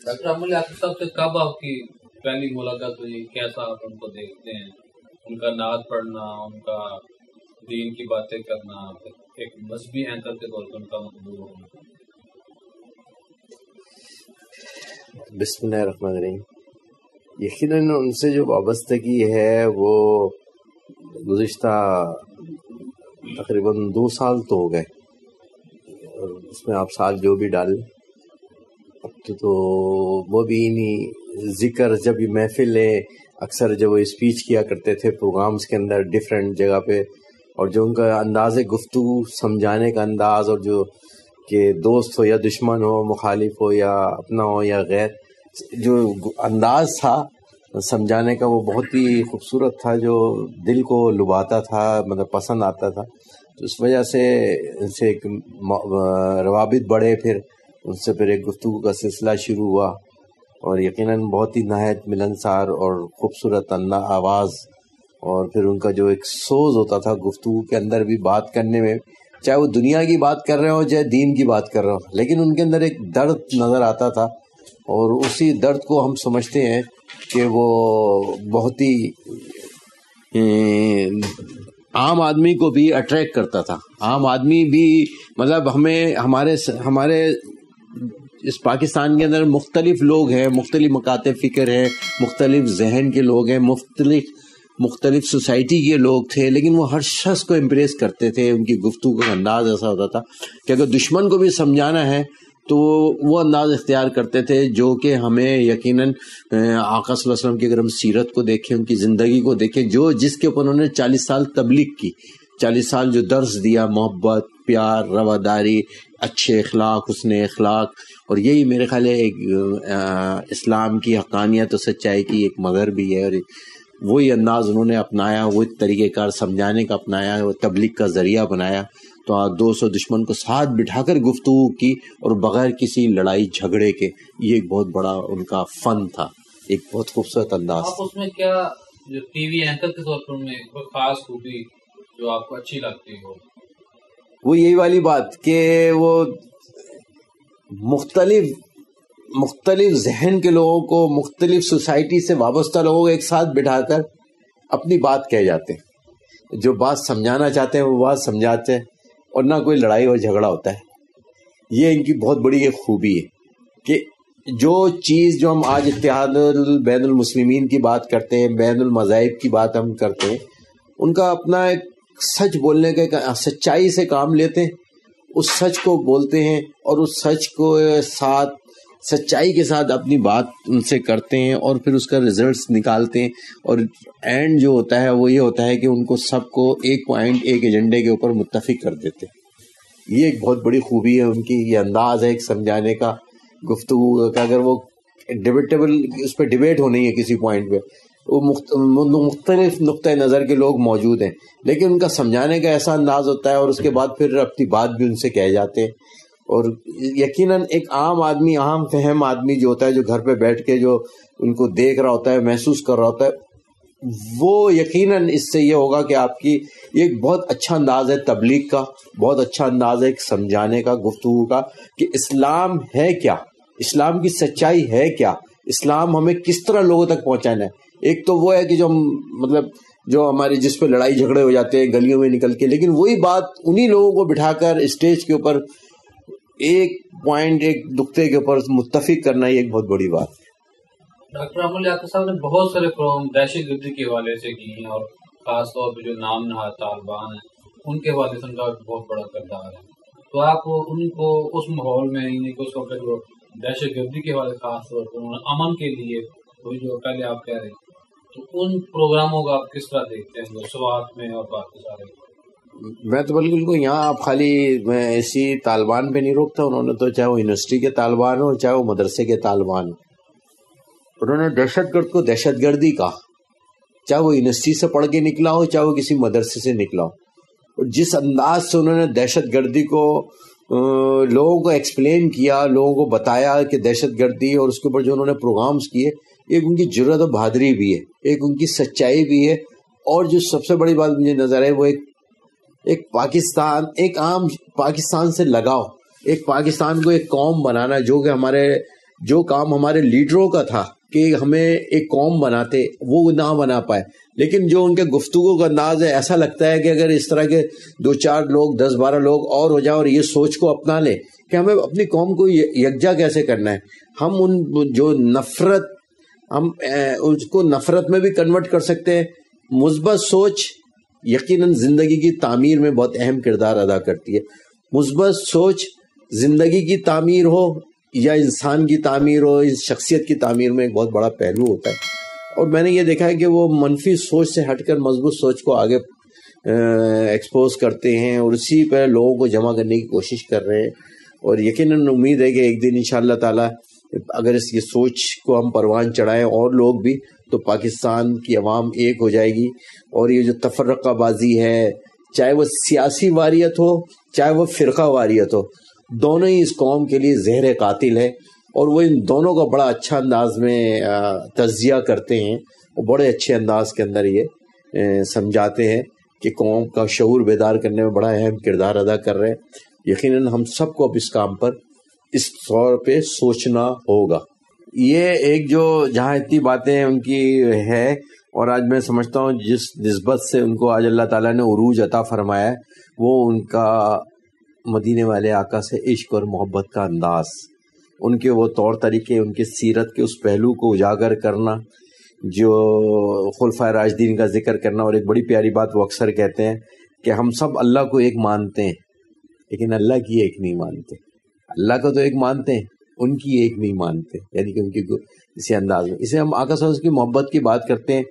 Doctor امل یاسر صاحب سے کب آپ کی پہلی ملاقات ہوئی؟ کیسا آپ ان کو دیکھتے ہیں؟ ان کا نعت پڑھنا، ان کا دین کی باتیں کرنا، ایک مذہبی اینکر کے طور پر ان کا مقبول ہونا. بسم اللہ الرحمن الرحیم. یقیناً ان سے جو وابستگی ہے وہ گزشتہ تقریباً 2 سال تو ہو گئے، اس میں آپ سال جو بھی ڈالیں. اب تو وہ بھی نہیں ذکر، جب یہ محفلیں اکثر جب وہ اسپیچ کیا کرتے تھے پروگرامز کے اندر ڈفرینٹ جگہ پہ، اور جو ان کا انداز گفتگو سمجھانے کا انداز، اور جو کہ دوست ہو یا دشمن ہو، مخالف ہو یا اپنا ہو یا غیر، جو انداز تھا سمجھانے کا وہ بہت ہی خوبصورت تھا، جو دل کو لبھاتا تھا، مطلب پسند آتا تھا. تو اس وجہ سے ان سے ایک روابط بڑھے، پھر ان سے پھر ایک گفتگو کا سلسلہ شروع ہوا، اور یقیناً بہت ہی نہایت ملنسار اور خوبصورت آواز، اور پھر ان کا جو ایک سوز ہوتا تھا گفتگو کے اندر بھی بات کرنے میں، چاہے وہ دنیا کی بات کر رہے ہوں چاہے دین کی بات کر رہے ہوں، لیکن ان کے اندر ایک درد نظر آتا تھا، اور اسی درد کو ہم سمجھتے ہیں کہ وہ بہت ہی عام آدمی کو بھی اٹریکٹ کرتا تھا. عام آدمی بھی مطلب ہمارے اس پاکستان کے اندر مختلف لوگ ہیں، مختلف مکاتب فکر ہیں، مختلف ذہن کے لوگ ہیں، مختلف سوسائٹی کے لوگ تھے، لیکن وہ ہر شخص کو امپریس کرتے تھے. ان کی گفتگو کا انداز ایسا ہوتا تھا کہ اگر دشمن کو بھی سمجھانا ہے تو وہ انداز اختیار کرتے تھے، جو کہ ہمیں یقیناً آقا صلی اللہ علیہ وسلم کی اگر ہم سیرت کو دیکھیں، ان کی زندگی کو دیکھیں، جس کے اوپر انہوں نے 40 سال تبلیغ کی، 40 سال جو درس دیا، محبت، پیار، رواداری، اچھے اخلاق، حسن اخلاق، اور یہی میرے خیال ہے ایک اسلام کی حقانیت اور سچائی کی ایک مظہر بھی ہے. اور وہی انداز انہوں نے اپنایا، وہ طریقہ کار سمجھانے کا اپنایا، وہ تبلیغ کا ذریعہ بنایا. تو 200 دشمن کو ساتھ بٹھا کر گفتگو کی، اور بغیر کسی لڑائی جھگڑے کے. یہ ایک بہت بڑا ان کا فن تھا، ایک بہت خوبصورت انداز. آپ اس میں کیا جو ٹی وی اینکر کے طور پر میں کوئی خاص خوبی جو آپ کو اچھی لگتی ہو؟ وہ یہی والی بات کہ وہ مختلف ذہن کے لوگوں کو، مختلف سوسائٹی سے وابستہ لوگوں کو ایک ساتھ بٹھا کر اپنی بات کہہ جاتے ہیں. جو بات سمجھانا چاہتے ہیں وہ بات سمجھاتے ہیں، اور نہ کوئی لڑائی اور جھگڑا ہوتا ہے. یہ ان کی بہت بڑی ایک خوبی ہے کہ جو چیز جو ہم آج اتحاد بین المسلمین کی بات کرتے ہیں، بین المذاہب کی بات ہم کرتے ہیں، ان کا اپنا ایک سچ بولنے کا، سچائی سے کام لیتے ہیں، اس سچ کو بولتے ہیں، اور اس سچ کو ساتھ سچائی کے ساتھ اپنی بات ان سے کرتے ہیں، اور پھر اس کا ریزلٹس نکالتے ہیں. اور اینڈ جو ہوتا ہے وہ یہ ہوتا ہے کہ ان کو سب کو ایک پوائنٹ، ایک ایجنڈے کے اوپر متفق کر دیتے ہیں. یہ ایک بہت بڑی خوبی ہے ان کی. یہ انداز ہے ایک سمجھانے کا، گفتگو کا. اگر وہ ڈیبیٹیبل، اس پہ ڈیبیٹ ہونی ہے کسی پوائنٹ پہ، وہ مختلف نقطۂ نظر کے لوگ موجود ہیں، لیکن ان کا سمجھانے کا ایسا انداز ہوتا ہے، اور اس کے بعد پھر اپنی بات بھی ان سے کہہ جاتے ہیں. اور یقیناً ایک عام آدمی، عام فہم آدمی جو ہوتا ہے، جو گھر پہ بیٹھ کے جو ان کو دیکھ رہا ہوتا ہے، محسوس کر رہا ہوتا ہے، وہ یقیناً اس سے یہ ہوگا کہ آپ کی یہ ایک بہت اچھا انداز ہے تبلیغ کا، بہت اچھا انداز ہے ایک سمجھانے کا، گفتگو کا، کہ اسلام ہے کیا، اسلام کی سچائی ہے کیا، اسلام ہمیں کس طرح لوگوں تک پہنچانا ہے. ایک تو وہ ہے کہ جو ہم مطلب جو ہماری جس پہ لڑائی جھگڑے ہو جاتے ہیں گلیوں میں نکل کے، لیکن وہی بات انہی لوگوں کو بٹھا کر اسٹیج کے اوپر ایک پوائنٹ، ایک نقطے کے اوپر متفق کرنا، یہ ایک بہت بڑی بات ہے. ڈاکٹر امل یاسر صاحب نے بہت سارے پروگرام دہشت گردی کے حوالے سے کیے ہیں، اور خاص طور پہ جو نام نہاد طالبان ہیں ان کے حوالے سے ان کا بہت بڑا کردار ہے. تو آپ ان کو اس ماحول میں، یعنی کہ اس وقت جو دہشت گردی کے حوالے خاص طور پر انہوں نے امن کے لیے وہی جو پہلے آپ کہہ رہے ہیں، تو ان پروگراموں کا آپ کس طرح دیکھتے ہیں جو سوات میں اور باقی سارے؟ میں تو بالکل کو یہاں آپ خالی میں اسی طالبان پہ نہیں روکتا. انہوں نے تو چاہے وہ یونیورسٹی کے طالبان ہو چاہے وہ مدرسے کے طالبان ہو، انہوں نے دہشت گرد کو دہشت گردی کہا، چاہے وہ یونیورسٹی سے پڑھ کے نکلا ہو چاہے وہ کسی مدرسے سے نکلا ہو. اور جس انداز سے انہوں نے دہشت گردی کو لوگوں کو ایکسپلین کیا، لوگوں کو بتایا کہ دہشت گردی، اور اس کے اوپر جو انہوں نے پروگرامز کیے، ایک ان کی جرأت و بہادری بھی ہے، ایک ان کی سچائی بھی ہے. اور جو سب سے بڑی بات مجھے نظر ہے وہ ایک پاکستان، ایک عام پاکستان سے لگاؤ، ایک پاکستان کو ایک قوم بنانا جو کہ ہمارے جو کام ہمارے لیڈروں کا تھا کہ ہمیں ایک قوم بناتے، وہ نہ بنا پائے، لیکن جو ان کے گفتگو کا انداز ہے، ایسا لگتا ہے کہ اگر اس طرح کے 2-4 لوگ 10-12 لوگ اور ہو جائیں اور یہ سوچ کو اپنا لیں کہ ہمیں اپنی قوم کو یکجا کیسے کرنا ہے، ہم ان جو نفرت، ہم اس کو نفرت میں بھی کنورٹ کر سکتے ہیں۔ مثبت سوچ یقیناً زندگی کی تعمیر میں بہت اہم کردار ادا کرتی ہے۔ مثبت سوچ زندگی کی تعمیر ہو یا انسان کی تعمیر ہو، اس شخصیت کی تعمیر میں ایک بہت بڑا پہلو ہوتا ہے، اور میں نے یہ دیکھا ہے کہ وہ منفی سوچ سے ہٹ کر مضبوط سوچ کو آگے ایکسپوز کرتے ہیں اور اسی پہ لوگوں کو جمع کرنے کی کوشش کر رہے ہیں، اور یقیناً امید ہے کہ ایک دن انشاءاللہ تعالی اگر یہ سوچ کو ہم پروان چڑھائیں اور لوگ بھی، تو پاکستان کی عوام ایک ہو جائے گی، اور یہ جو تفرقہ بازی ہے، چاہے وہ سیاسی واریت ہو چاہے وہ فرقہ واریت ہو، دونوں ہی اس قوم کے لیے زہر قاتل ہے، اور وہ ان دونوں کا بڑا اچھا انداز میں تجزیہ کرتے ہیں، وہ بڑے اچھے انداز کے اندر یہ سمجھاتے ہیں کہ قوم کا شعور بیدار کرنے میں بڑا اہم کردار ادا کر رہے ہیں۔ یقیناً ہم سب کو اب اس کام پر اس طور پہ سوچنا ہوگا۔ یہ ایک جو جہاں اتنی باتیں ان کی ہے، اور آج میں سمجھتا ہوں جس نسبت سے ان کو آج اللہ تعالیٰ نے عروج عطا فرمایا ہے، وہ ان کا مدینے والے آقا سے عشق اور محبت کا انداز، ان کے وہ طور طریقے، ان کی سیرت کے اس پہلو کو اجاگر کرنا، جو خلفائے راشدین کا ذکر کرنا، اور ایک بڑی پیاری بات وہ اکثر کہتے ہیں کہ ہم سب اللہ کو ایک مانتے ہیں لیکن اللہ کی ایک نہیں مانتے۔ اللہ کو تو ایک مانتے ہیں، ان کی ایک نہیں مانتے، یعنی کہ ان کی اسی انداز میں، اسے ہم آقا صلی اللہ علیہ وسلم کی محبت کی بات کرتے ہیں،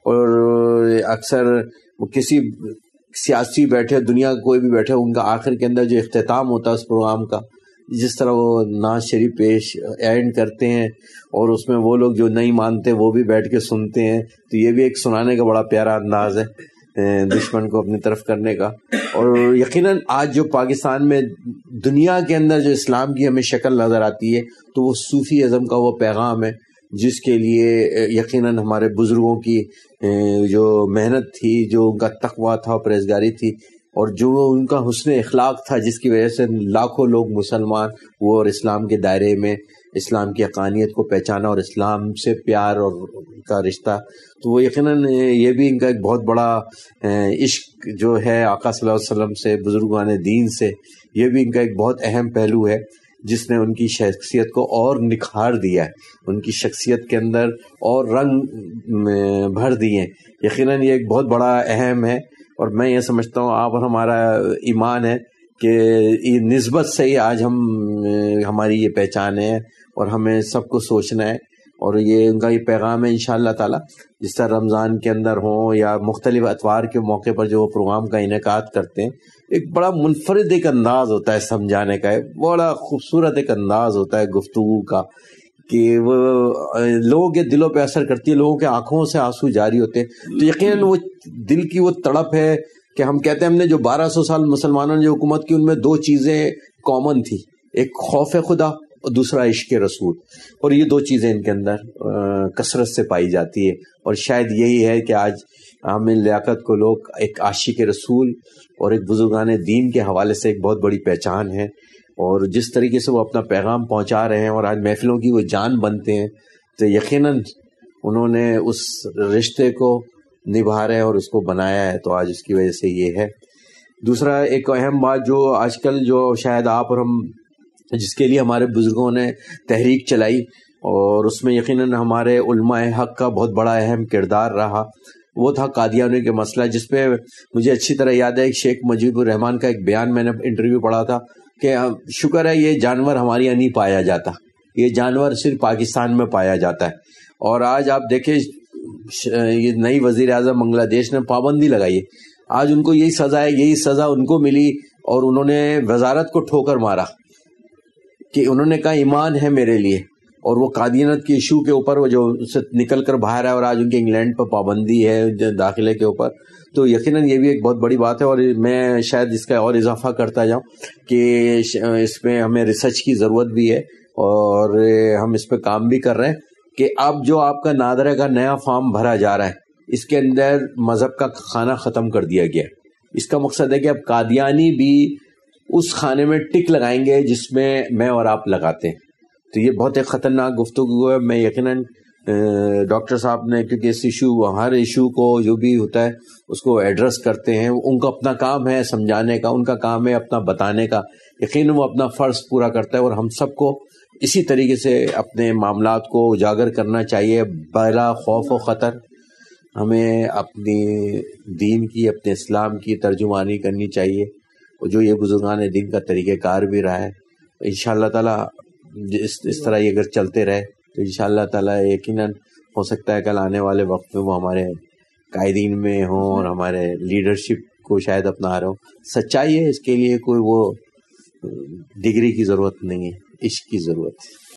اور اکثر کسی سیاسی بیٹھے، دنیا کوئی بھی بیٹھے، ان کا آخر کے اندر جو اختتام ہوتا ہے اس پروگرام کا، جس طرح وہ نعت شریف پیش اینڈ کرتے ہیں، اور اس میں وہ لوگ جو نہیں مانتے وہ بھی بیٹھ کے سنتے ہیں، تو یہ بھی ایک سنانے کا بڑا پیارا انداز ہے دشمن کو اپنی طرف کرنے کا۔ اور یقیناً آج جو پاکستان میں دنیا کے اندر جو اسلام کی ہمیں شکل نظر آتی ہے، تو وہ صوفی ازم کا وہ پیغام ہے جس کے لیے یقیناً ہمارے بزرگوں کی جو محنت تھی، جو ان کا تقویٰ تھا، پرہیزگاری تھی، اور جو ان کا حسن اخلاق تھا، جس کی وجہ سے لاکھوں لوگ مسلمان وہ اور اسلام کے دائرے میں اسلام کی حقانیت کو پہچانا اور اسلام سے پیار اور کا رشتہ، تو وہ یقیناً یہ بھی ان کا ایک بہت بڑا عشق جو ہے آقا صلی اللہ علیہ وسلم سے، بزرگان دین سے، یہ بھی ان کا ایک بہت اہم پہلو ہے جس نے ان کی شخصیت کو اور نکھار دیا ہے، ان کی شخصیت کے اندر اور رنگ بھر دیے۔ یقیناً یہ ایک بہت بڑا اہم ہے، اور میں یہ سمجھتا ہوں آپ اور ہمارا ایمان ہے کہ یہ نسبت سے ہی آج ہماری یہ پہچان ہے، اور ہمیں سب کو سوچنا ہے، اور یہ ان کا یہ پیغام ہے انشاءاللہ تعالی، جس طرح رمضان کے اندر ہوں یا مختلف اتوار کے موقع پر جو پروگرام کا انعقاد کرتے ہیں، ایک بڑا منفرد ایک انداز ہوتا ہے سمجھانے کا، بڑا خوبصورت ایک انداز ہوتا ہے گفتگو کا، کہ وہ لوگوں کے دلوں پہ اثر کرتی ہے، لوگوں کے آنکھوں سے آنسو جاری ہوتے ہیں، تو یقیناً وہ دل کی وہ تڑپ ہے کہ ہم کہتے ہیں ہم نے جو 1200 سال مسلمانوں نے جو حکومت کی، ان میں 2 چیزیں کامن تھی، ایک خوف خدا اور دوسرا عشق رسول، اور یہ 2 چیزیں ان کے اندر کثرت سے پائی جاتی ہے، اور شاید یہی ہے کہ آج ہم لیاقت کو لوگ ایک عاشق رسول اور ایک بزرگان دین کے حوالے سے ایک بہت بڑی پہچان ہے، اور جس طریقے سے وہ اپنا پیغام پہنچا رہے ہیں اور آج محفلوں کی وہ جان بنتے ہیں، تو یقیناً انہوں نے اس رشتے کو نبھا رہے ہیں اور اس کو بنایا ہے، تو آج اس کی وجہ سے یہ ہے۔ دوسرا ایک اہم بات جو آج کل جو شاید آپ اور ہم، جس کے لیے ہمارے بزرگوں نے تحریک چلائی، اور اس میں یقیناً ہمارے علماء حق کا بہت بڑا اہم کردار رہا، وہ تھا قادیانی کے مسئلہ، جس پہ مجھے اچھی طرح یاد ہے شیخ مجیب الرحمان کا ایک بیان میں نے انٹرویو پڑھا تھا کہ شکر ہے یہ جانور ہمارے یہاں نہیں پایا جاتا، یہ جانور صرف پاکستان میں پایا جاتا ہے، اور آج آپ دیکھیں یہ نئی وزیر اعظم بنگلہ دیش نے پابندی لگائی ہے، آج ان کو یہی سزا ہے، یہی سزا ان کو ملی، اور انہوں نے وزارت کو ٹھوکر مارا کہ انہوں نے کہا ایمان ہے میرے لیے، اور وہ قادیانیت کے ایشو کے اوپر وہ جو سے نکل کر باہر ہے، اور آج ان کے انگلینڈ پر پابندی ہے داخلے کے اوپر، تو یقیناً یہ بھی ایک بہت بڑی بات ہے، اور میں شاید اس کا اور اضافہ کرتا جاؤں کہ اس میں ہمیں ریسرچ کی ضرورت بھی ہے، اور ہم اس پہ کام بھی کر رہے ہیں کہ اب جو آپ کا نادرہ کا نیا فارم بھرا جا رہا ہے، اس کے اندر مذہب کا خانہ ختم کر دیا گیا ہے۔ اس کا مقصد ہے کہ اب قادیانی بھی اس خانے میں ٹک لگائیں گے جس میں اور آپ لگاتے ہیں، تو یہ بہت ایک خطرناک گفتگو ہے. میں یقیناً ڈاکٹر صاحب نے، کیونکہ اس ہر ایشو کو جو بھی ہوتا ہے اس کو ایڈریس کرتے ہیں، ان کا اپنا کام ہے سمجھانے کا، ان کا کام ہے اپنا بتانے کا، یقیناً وہ اپنا فرض پورا کرتا ہے. اور ہم سب کو اسی طریقے سے اپنے معاملات کو اجاگر کرنا چاہیے بلا خوف و خطر. ہمیں اپنی دین کی، اپنے اسلام کی ترجمانی کرنی چاہیے، اور جو یہ بزرگان دین کا طریقہ کار بھی رہا ہے. انشاءاللہ تعالیٰ اس طرح یہ اگر چلتے رہے تو انشاءاللہ تعالیٰ یقیناً ہو سکتا ہے کل آنے والے وقت میں وہ ہمارے قائدین میں ہوں اور ہمارے لیڈرشپ کو شاید اپنا رہے ہوں. سچائی ہے، اس کے لیے کوئی وہ ڈگری کی ضرورت نہیں ہے، عشق کی ضرورت ہے.